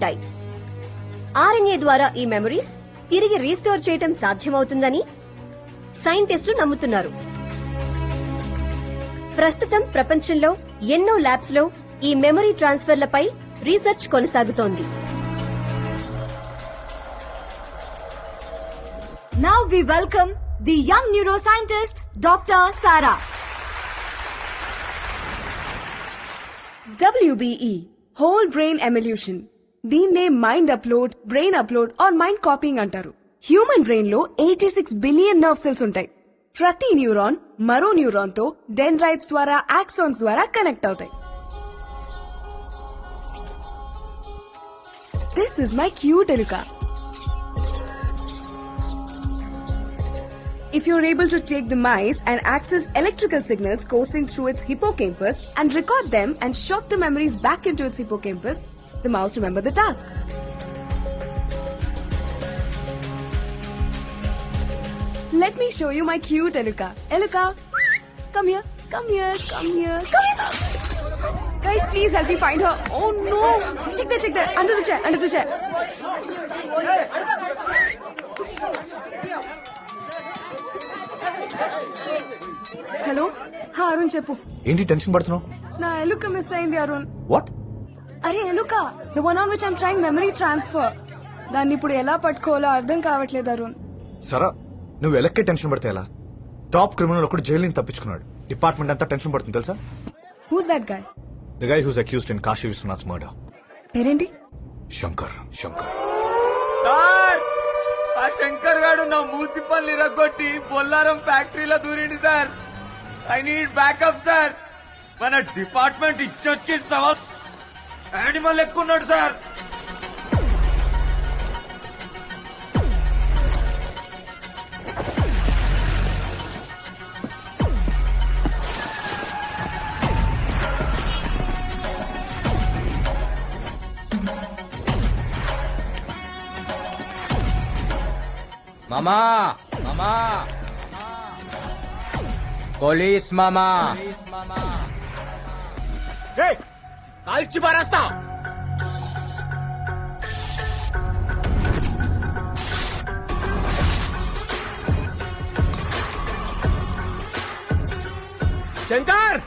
ఉంటాయి. RNA ద్వారా ఈ మెమరీస్ తిరిగి రీస్టోర్ చేయటం సాధ్యమవుతుందని సైంటిస్టులు నమ్ముతున్నారు. ప్రస్తుతం ప్రపంచంలో ఎన్నో ల్యాబ్స్ లో ఈ మెమరీ ట్రాన్స్ఫర్లపై రీసెర్చ్ కొనసాగుతోంది. Now we welcome the young neuroscientist, Dr. Sara. WBE, Whole Brain Evolution. దీన్నే mind upload, brain upload or mind copying అంటారు. హ్యూమన్ బ్రెయిన్ లో 86 బిలియన్ నర్వ్ సెల్స్ ఉంటాయి. ప్రతి న్యూరాన్ మరో న్యూరాన్ తో డెండ్రైట్స్ ద్వారా, ఆక్సాన్స్ ద్వారా కనెక్ట్ అవుతాయి. This is my cute eluka. If you're able to take the mice and access electrical signals coursing through its hippocampus and record them and shot the memories back into its hippocampus, the mouse remember the task. Let me show you my cute eluka. Eluka, come here, come here, come here, come here. Guys, please help me find her. Oh no! Check that, under the chair, under the chair. Hello Arun చెప్పు. ఏంటి tension పడుతున్నావు? నా ఎలుక miss అయింది Arun. What? అరే ఎలుక, the one on which I'm trying memory transfer. దాన్ని ఇప్పుడు ఎలా పట్టుకోవాలో అర్థం కావట్లేదు అరుణ్. సరా, నువ్వు ఎలక్కే టెన్షన్ పడితే ఎలా? టాప్ క్రిమినల్ ఒకటి జైలు నుంచి తప్పించుకున్నాడు. డిపార్ట్మెంట్ అంతా టెన్షన్ పడుతుంది తెలుసా? Who's that guy? The guy who's accused in Kashi Vishwanath murder. పేరేంటి? శంకర్. శంకర్ ఆ శంకర్ గాడు నా మూతి పళ్ళు ఇరగొట్టి బొల్లారం ఫ్యాక్టరీలో దూరిండి sir. I need backup sir. మన డిపార్ట్మెంట్ ఇచ్చొచ్చి యానిమల్ ఎక్కున్నాడు సార్. మామా మామా పోలీస్ మామా కాల్చి పారేస్తా. శంకర్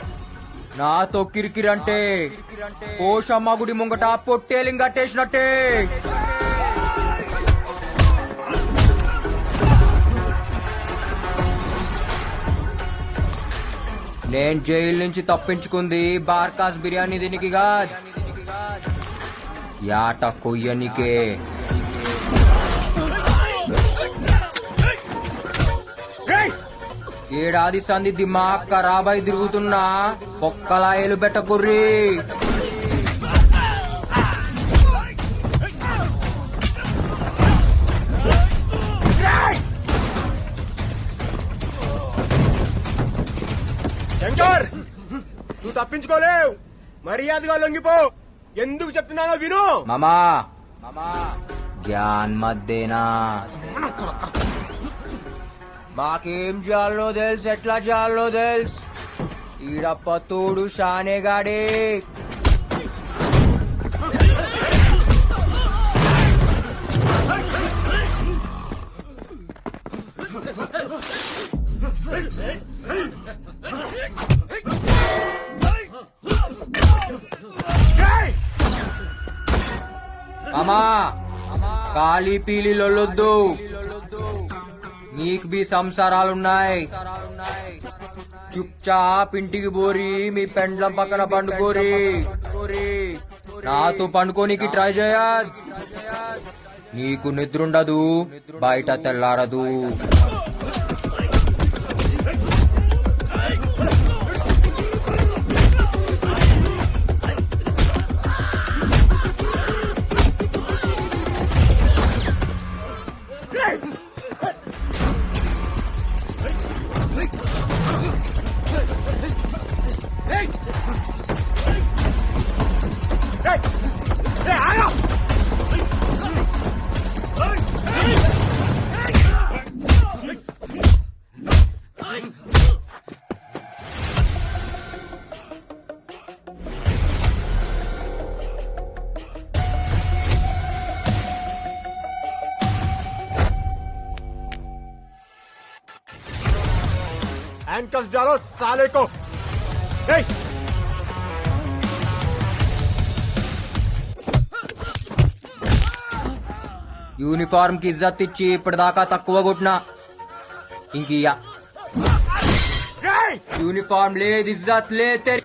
నాతో కిరికిరంటే పోషమ్మ గుడి ముంగట పొట్టేలింగ్ కట్టేసినట్టే. నేను జైలు నుంచి తప్పించుకుంది బార్కాస్ బిర్యానీ దీనికి కాదు, యాట కొయ్యనికే. ఏడాది సంది దిమాగ్ ఖరాబై తిరుగుతున్నా ఒక్కలాయలు పెట్టకుర్రీ. శంకర్, నువ్వు తప్పించుకోలేవు. మర్యాదగా లొంగిపో. ఎందుకు చెప్తున్నానో విను. మామా మామా జ్ఞాన్ మధ్యేనా మాకేం చేయాలో తెలుసు, ఎట్లా చేయాలో తెలుసు. ఈడప్ప తోడు షానేగాడే. అమ్మా కాళీ పీలి లొల్లొద్దు. నీకు బి సంసారాలున్నాయి. చుప్చాప్ ఇంటికి పోరి మీ పెండ్లం పక్కన పండుకోరి. నాతో పండుకోనికి ట్రై చేయద్. నీకు నిద్రుండదు, బయట తెల్లారదు. హ్యాండ్కఫ్స్ डालो साले को ఏయ్ యూనిఫామ్ కి ఇజ్జత్ ఇచ్చి ఇప్పటిదాకా తక్కువ కొట్టినా ఇంక యూనిఫామ్ లేదు ఇజ్జత్ లేదు తెరి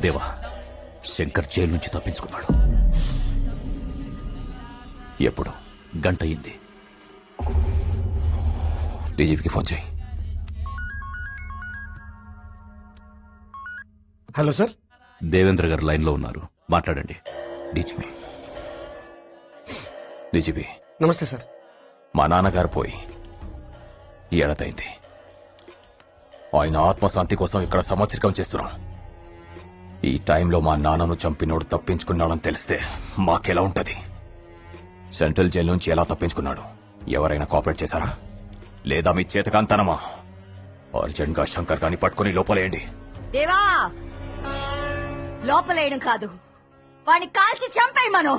దేవా, శంకర్ జైలు నుంచి తప్పించుకున్నాడు. ఎప్పుడు? గంట అయింది. డీజీపీకి ఫోన్ చేయి. Hello sir. Devendra garu line లో ఉన్నారు, మాట్లాడండి. డీజీపీ. డీజీపీ నమస్తే సార్. మా నాన్నగారు పోయి ఏడాదైంది. ఆయన ఆత్మశాంతి కోసం ఇక్కడ సంవత్సరికం చేస్తున్నాం. ఈ టైంలో మా నాన్నను చంపినోడు తప్పించుకున్నాడని తెలిస్తే మాకెలా ఉంటది? సెంట్రల్ జైలు నుంచి ఎలా తప్పించుకున్నాడు? ఎవరైనా కోఆపరేట్ చేశారా? లేదా మీ చేతకాంతనమా? అర్జెంట్ గా శంకర్ గాని పట్టుకుని లోపలేయండి. దేవా లోపలేయడం కాదు, వాడిని కాల్చి చంపేయి మనం.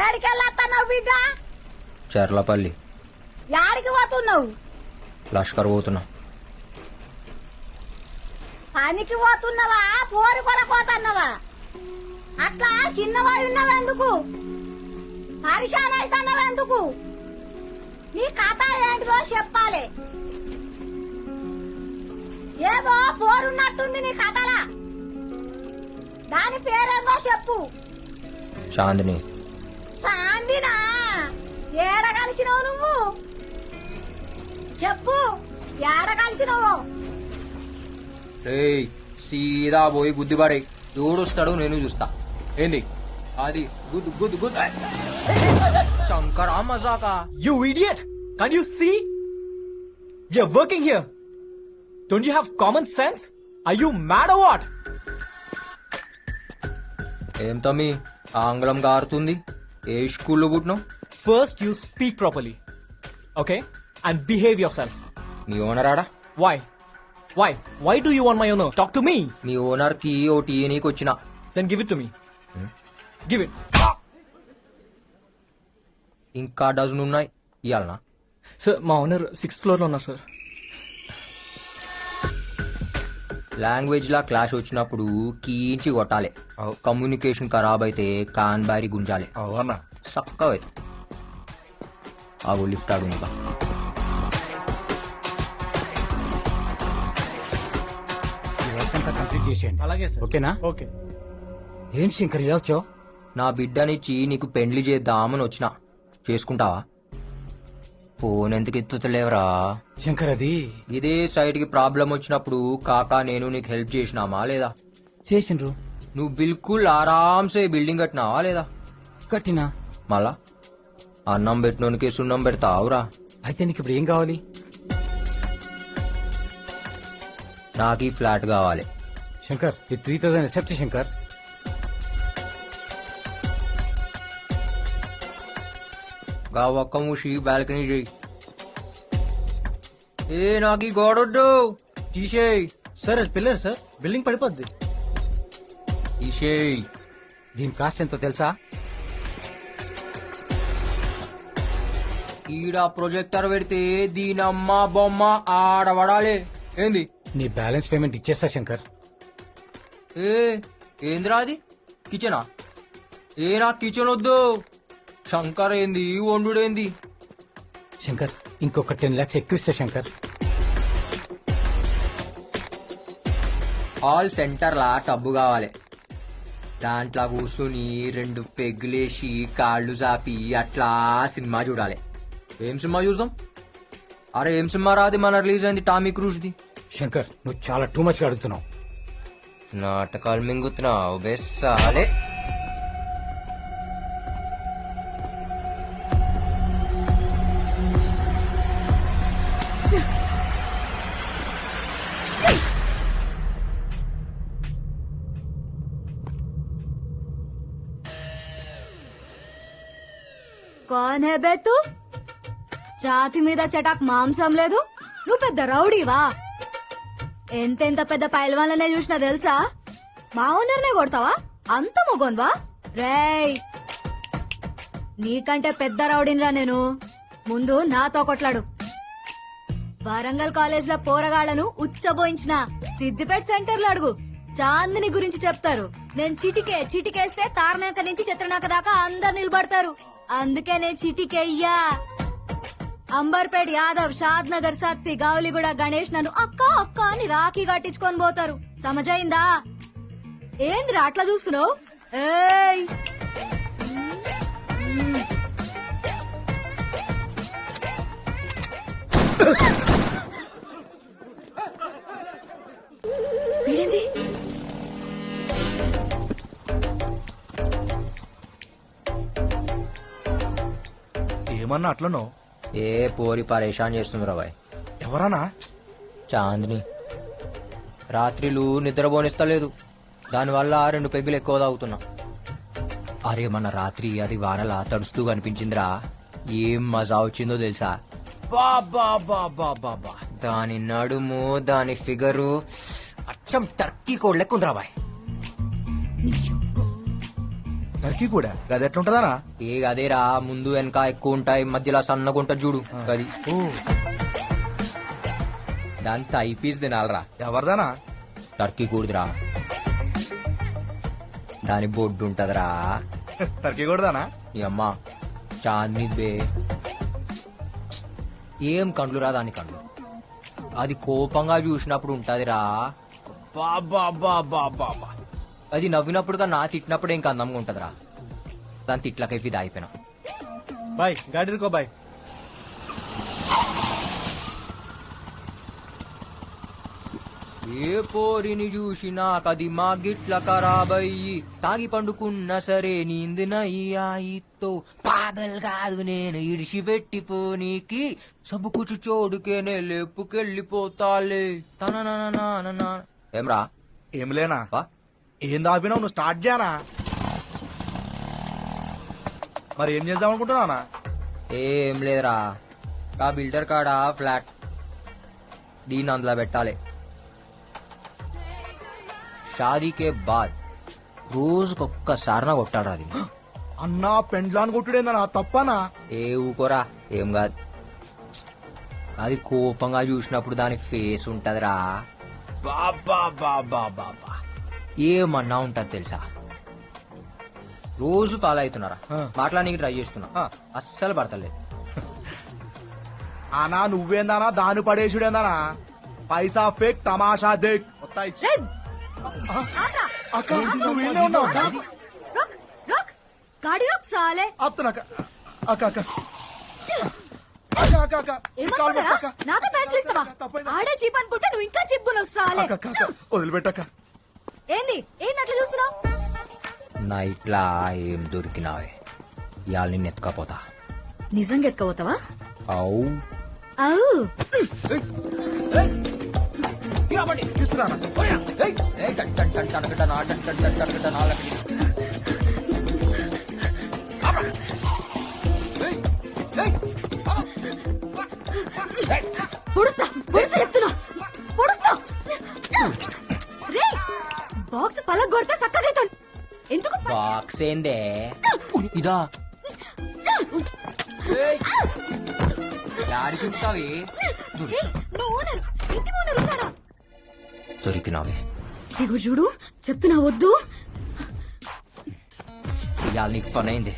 ఏడికెళ్ళాస్తున్నావు బిడ్డ? చర్లపల్లి. యాడికి పోతున్నావు? లష్కర్ పోతున్నా. పనికి పోతున్నావా? పోరు కొనపోతున్నావా? అట్లా చిన్నవాయి ఉన్నావెందుకు? పరిశాన్ అవుతున్నావెందుకు? నీ కథ ఏంటిదో చెప్పాలి. ఏదో పోరున్నట్టుంది నీ కథలా. దాని పేరేందో చెప్పు. చాందిని. చాందినా? ఏడ కలిసినావు నువ్వు? చెప్పు, ఏడ కలిసినావు? రేయ్, సీదా పోయి గుద్దిబాడే. ఎవడొస్తాడు నేను చూస్తా. ఏంది అది? గుద్దు గుద్దు గుద్దు. శంకరా మజాకా. You idiot! Can't you see? You're working here. Don't you have common sense? Are you mad or what? ఏం తమ్మి ఆంగ్లం గారుతుంది? ఏ స్కూల్లో పుట్టినావు? First you speak properly. Okay? And behave yourself. Me owner ఆడా? Why? Why? Why do you want my owner? Talk to me. Me owner కి O T నీకు వచ్చిన. Then give it to me. Give it. ఇంకా dozen ఉన్నాయి ఇయ్యాలనా? Sir, మా owner 6th floor లో ఉన్నారు sir. Language లా clash వచ్చినప్పుడు కీంచి కొట్టాలి. కమ్యూనికేషన్ ఖరాబ్ అయితే కాన్ బారి గుంజాలి. అవునా? చక్కగా అయితే ఆగు లిఫ్ట్ ఆడు. ఇంకా కంప్లీట్ చేసేయండి. అలాగే సార్. ఓకేనా? ఓకే. ఏంటి శంకర్ ఇలా వచ్చావు? నా బిడ్డనిచ్చి నీకు పెండ్లి చేద్దామని వచ్చిన. చేసుకుంటావా? ఫోన్ ఎందుకు ఎత్తుతలేవరా? శంకర్ అది ఇదే సైడ్ కి ప్రాబ్లం వచ్చినప్పుడు కాకా నేను నీకు హెల్ప్ చేసినామా లేదా? చేసిండ్రు. నువ్వు బిల్కుల్ ఆరాంసే బిల్డింగ్ కట్టినావా లేదా? కట్టినా. మళ్ళా అన్నం పెట్టినోనికి సున్నం పెడతావురా? అయితే నీకు ఇప్పుడు ఏం కావాలి? నాకు ఈ ఫ్లాట్ కావాలి. శంకర్ ఈ 3000 ఎక్సెప్ట్ శంకర్. గా ఒక్క మూసి బాల్కనీ చేయి. ఏ నాకు ఈ గోడొద్దు, తీసేయి. సార్ అది పిల్లర్ సార్, బిల్డింగ్ పడిపోద్ది. తీసేయి. దీని కాస్ట్ ఎంతో తెలుసా? ఈడ ప్రొజెక్టర్ పెడితే దీనమ్మ బొమ్మ ఆడబడాలి. ఏంది? నీ బ్యాలెన్స్ పేమెంట్ ఇచ్చేస్తా శంకర్. ఏ ఏంద్రా అది? కిచెనా? ఏ నాకు కిచెన్ వద్దు. శంకర్ ఏంది వండుడేంది? శంకర్ ఇంకొక 10 lakhs ఎక్కువ ఇస్తా శంకర్. హాల్ సెంటర్ లా టబ్బు కావాలి. దాంట్లో కూర్చుని 2 పెగ్గులేసి కాళ్ళు చాపి అట్లా సినిమా చూడాలి. ఏం సినిమా చూద్దాం? అరే ఏం సినిమా రాది మన రిలీజ్ అయింది టామీ క్రూజ్ ది. శంకర్ నువ్వు చాలా టూ మచ్ అడుగుతున్నావు. నాటకాలు మింగుతున్నావు బెస్సాలే. కాన్ హే బే తూ? ఛాతి మీద చటాక్ మాంసం లేదు, నువ్వు పెద్ద రౌడీవా? ఎంతెంత పెద్ద పైల్వాన్లనే చూసినా తెలుసా? మా ఓనర్నే కొడతావా? అంత మొగోన్వా? రేయ్ నీకంటే పెద్ద రౌడీనిరా నేను. ముందు నాతో కొట్లాడు. వరంగల్ కాలేజ్ లో పోరగాళ్లను ఉచ్చబోయించిన సిద్దిపేట సెంటర్ లో అడుగు, చాందిని గురించి చెప్తారు. నేను చిటికేస్తే తారనాక నుంచి చిత్రనాక దాకా అందరు నిలబడతారు. అందుకే నేను చిటికెయ్యా. అంబర్పేట్ యాదవ్, షాద్ నగర్ సత్తి, గౌలిగూడ గణేష్ నన్ను అక్క అక్క అని రాఖీ కట్టించుకొని పోతారు. సమజైందా? ఏందిరా అట్లా చూస్తున్నావు? ఏయ్ వీడేంది? ఏమన్నా అట్లనో? ఏ పోరి పరేషాన్ చేస్తుంది రాబాయ్. ఎవరన్నా? చాందిని రాత్రిలు నిద్రపోనిస్తలేదు. దానివల్ల 2 పెగ్గులు ఎక్కువ తాగుతున్నా. అరే మన రాత్రి అది వానలా తడుస్తూ కనిపించిందిరా. ఏం మజా వచ్చిందో తెలుసా? బాబా బాబా బాబా, దాని నడుము, దాని ఫిగరు అచ్చం టర్కీ కోడ్ లెక్క ఉంది రాబాయ్. టర్కీ కూడా అది ఎట్లుంటదానా? ఏ అదేరా, ముందు వెనక ఎక్కువ ఉంటాయి, మధ్యలో సన్నగా ఉంటుంది చూడు అది. దాని థై పీస్ తినాలరా. ఎవరిదానా? టర్కీ కూడదురా, దాని బొడ్డు ఉంటదిరా. టర్కీ కూడానా? ఈ అమ్మ చాందిని బే, ఏం కండ్లురా దాని కండ్లు. అది కోపంగా చూసినప్పుడు ఉంటదిరా. బాబా బాబా బాబా, అది నవ్వినప్పుడుగా నా తిట్టినప్పుడు ఇంకా అందంగా ఉంటదిరా. దాని తిట్లకై ఫిదా అయిపోయినా. బాయ్ గాడి రుకో బాయ్. ఏ పోరిని చూసినా కది మా గిట్ల ఖరాబయ్యి, తాగి పండుకున్న సరే నీందినయ్యాయితో పాగల్ కాదు నేను ఇడిసి పెట్టిపోనీకి, సబ్బుకుచు చోడుకేనే లేపుకెళ్ళిపోతాలే తన. ఏమ్రా ఏం లేనా? వా. ఏం దాపినావు? నువ్వు స్టార్ట్ చేయనా? మరి ఏం చేద్దాం అనుకుంటున్నావునా? ఏం లేదురా, ఆ బిల్డర్ కాడ ఫ్లాట్ దీన్ని అందులో పెట్టాలి. షాదీకే బాద్ రోజుకొక్కసారినా కొట్టాడు అది. అన్నా పెండ్లాన్ కొట్టుడేందనా? తప్పనా? ఏ ఊకోరా, ఏం కాదు. అది కోపంగా చూసినప్పుడు దాని ఫేస్ ఉంటదిరా. బాబా బాబా బాబా, ఏమన్నా ఉంటది తెలుసా? రోజు ఫాలో అవుతున్నారా, మాట్లాడానికి ట్రై చేస్తున్నా, అస్సలు పడతలేదు. అనా నువ్వేందానా? దాని పడేసుడేందానా? పైసా ఫేక్, తమాషా దేక్. అక్క నువ్వేనే ఉన్నావు? रुक रुक गाड़ी रुक साले. ఆపుతున్నా అక్క. అక్క అక్క అక్క అక్క అక్క ఈ కాలు పెట్టు అక్క. నాకే పైసలు ఇస్తావా? ఆడే చీప్ అనుకుంటే నువ్వు ఇంకా చిప్పుకున్నావు సాలే. అక్క అక్క అక్క వదిలిపెట్టక్క. ఏంది ఏంది అట్లా చూస్తున్నావు? నైట్లా ఏం దొరికినావే, ఇవాళ నిన్ను ఎత్తుకపోతా. నిజంగా ఎత్తుకోపోతావా? అవు అవు పొడుస్తా పొడుస్తా చెప్తున్నా పొడుస్తా. రే బాక్స్ పలగొడితే సక్కగైతాను. ఎందుకు బాక్స్ ఏందే ఇదా? యాడికిస్తావి? మా ఓనర్ ఇంటి ఓనర్ ఉన్నాడా? దొరికినావే. ఇగో చూడు చెప్తున్నా వద్దు. ఇవాళ నీకు పని అయింది.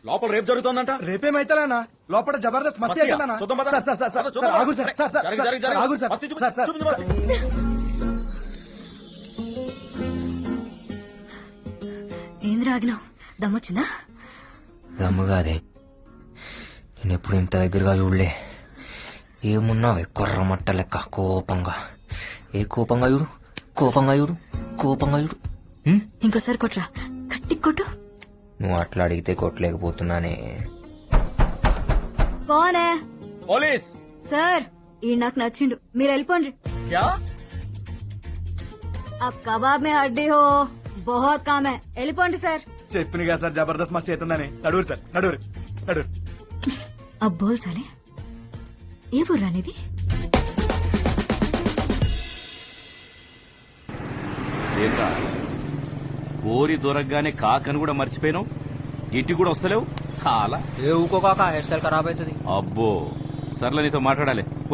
లోపల రేపు జరుగుతోందంట. రేపేమైతేనా లోపల జబర్దస్త్ మస్తీ మస్తీయా? అవుతుందన్నా? చూద్దాం పద. సార్, సార్, సార్, సార్, చూద్దాం సార్, ఆగు సార్, పద. సార్, సార్, జరగ, సార్, జరగ, జరగ. ఆగు సార్, మస్తీ చూపు. Sir, sir. చూపు, చూపు. ఏంద్ర ఆగినావు దమ్మొచ్చిందా? దమ్ముగాదే నేను ఎప్పుడు ఇంత దగ్గరగా చూడలే. ఏమున్నావే కొర్రమట్ట లెక్క కోపంగా. కోపంగా చూడు, కోపంగా చూడు, కోపంగా చూడు. ఇంకోసారి కొట్రా, గట్టి కొట్టు. నువ్వు అట్లా అడిగితే కొట్టలేకపోతున్నానే. కోనే పోలీస్ సార్, ఈ నాకు నచ్చిండు, మీరు వెళ్ళిపోండి. క్యా? अब कबाब में हड्डी हो बहुत काम है, వెళ్ళిపోండి సార్. చెప్పింది కదా సార్ జబర్దస్త్ మస్తీ అవుతుందని. నడువురు సార్, నడువురు, నడువురు. अब बोल साले, ఏ ఊర్రా నీది? ఏంటా ఓరి దొరకగానే కాకని కూడా మర్చిపోయినావు, ఇంటికి కూడా వస్తలేవు చాలా. ఏ ఊకో కాక హెయిర్ స్టైల్ ఖరాబ్ అవుతుంది. అబ్బో సర్లే నీతో మాట్లాడాలి. పోనీ